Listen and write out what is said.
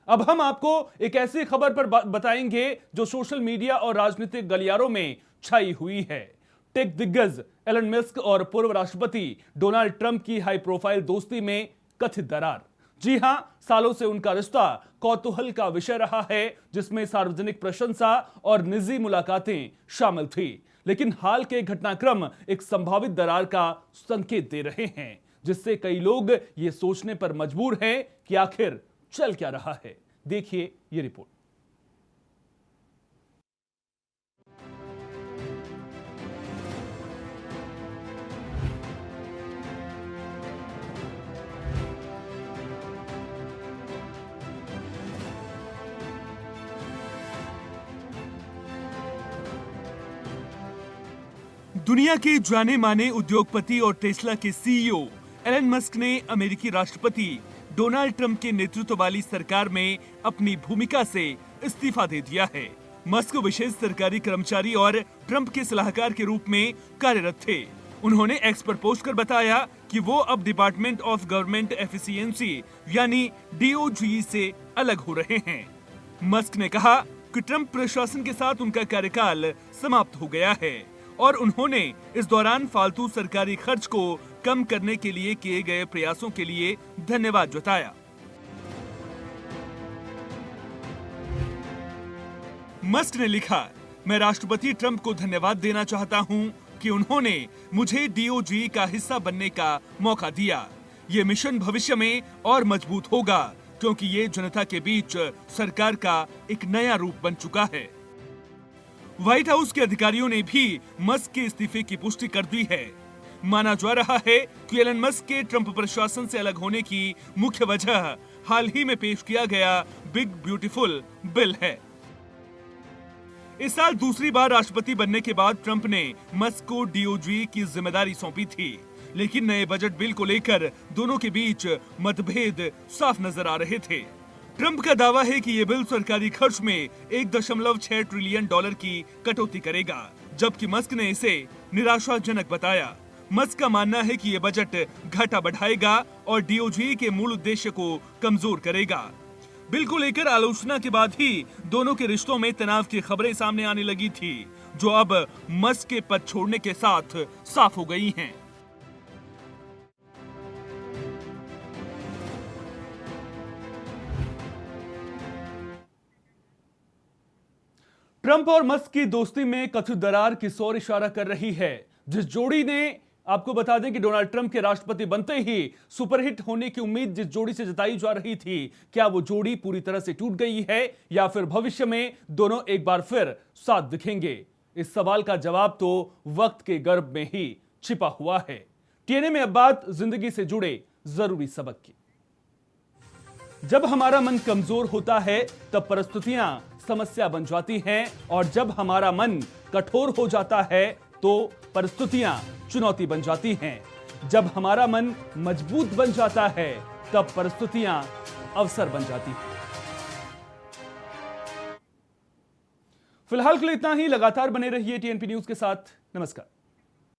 अब हम आपको एक ऐसी खबर पर बताएंगे जो सोशल मीडिया और राजनीतिक गलियारों में छाई हुई है। टेक दिग्गज एलन मस्क और पूर्व राष्ट्रपति डोनाल्ड ट्रंप की हाई प्रोफाइल दोस्ती में कथित दरार। जी हां, सालों से उनका रिश्ता कौतूहल का विषय रहा है, जिसमें सार्वजनिक प्रशंसा और निजी मुलाकातें शामिल थी। लेकिन हाल के घटनाक्रम एक संभावित दरार का संकेत दे रहे हैं, जिससे कई लोग ये सोचने पर मजबूर हैं कि आखिर चल क्या रहा है। देखिए ये रिपोर्ट। दुनिया के जाने माने उद्योगपति और टेस्ला के सीईओ एलन मस्क ने अमेरिकी राष्ट्रपति डोनाल्ड ट्रंप के नेतृत्व वाली सरकार में अपनी भूमिका से इस्तीफा दे दिया है। मस्क विशेष सरकारी कर्मचारी और ट्रंप के सलाहकार के रूप में कार्यरत थे। उन्होंने एक्स पर पोस्ट कर बताया कि वो अब डिपार्टमेंट ऑफ गवर्नमेंट एफिशिएंसी यानी DOGE से अलग हो रहे हैं। मस्क ने कहा कि ट्रंप प्रशासन के साथ उनका कार्यकाल समाप्त हो गया है और उन्होंने इस दौरान फालतू सरकारी खर्च को कम करने के लिए किए गए प्रयासों के लिए धन्यवाद जताया। मस्क ने लिखा, मैं राष्ट्रपति ट्रंप को धन्यवाद देना चाहता हूं कि उन्होंने मुझे DOGE का हिस्सा बनने का मौका दिया। ये मिशन भविष्य में और मजबूत होगा क्योंकि ये जनता के बीच सरकार का एक नया रूप बन चुका है। व्हाइट हाउस के अधिकारियों ने भी मस्क के इस्तीफे की पुष्टि कर दी है। माना जा रहा है कि एलन मस्क के ट्रंप प्रशासन से अलग होने की मुख्य वजह हाल ही में पेश किया गया बिग ब्यूटीफुल बिल है। इस साल दूसरी बार राष्ट्रपति बनने के बाद ट्रंप ने मस्क को DOGE की जिम्मेदारी सौंपी थी, लेकिन नए बजट बिल को लेकर दोनों के बीच मतभेद साफ नजर आ रहे थे। ट्रंप का दावा है कि ये बिल सरकारी खर्च में 1.6 ट्रिलियन डॉलर की कटौती करेगा, जबकि मस्क ने इसे निराशाजनक बताया। मस्क का मानना है कि ये बजट घाटा बढ़ाएगा और DOGE के मूल उद्देश्य को कमजोर करेगा। बिल को लेकर आलोचना के बाद ही दोनों के रिश्तों में तनाव की खबरें सामने आने लगी थी, जो अब मस्क के पद छोड़ने के साथ साफ हो गई हैं। ट्रंप और मस्क की दोस्ती में कथित दरार किस ओर इशारा कर रही है। जिस जोड़ी ने, आपको बता दें कि डोनाल्ड ट्रंप के राष्ट्रपति बनते ही सुपरहिट होने की उम्मीद जिस जोड़ी से जताई जा रही थी, क्या वो जोड़ी पूरी तरह से टूट गई है या फिर भविष्य में दोनों एक बार फिर साथ दिखेंगे? इस सवाल का जवाब तो वक्त के गर्भ में ही छिपा हुआ है। TNA में अब बात जिंदगी से जुड़े जरूरी सबक की। जब हमारा मन कमजोर होता है तब परिस्थितियां समस्या बन जाती हैं, और जब हमारा मन कठोर हो जाता है तो परिस्थितियां चुनौती बन जाती हैं। जब हमारा मन मजबूत बन जाता है तब परिस्थितियां अवसर बन जाती हैं। फिलहाल के लिए इतना ही। लगातार बने रहिए TNP न्यूज के साथ। नमस्कार।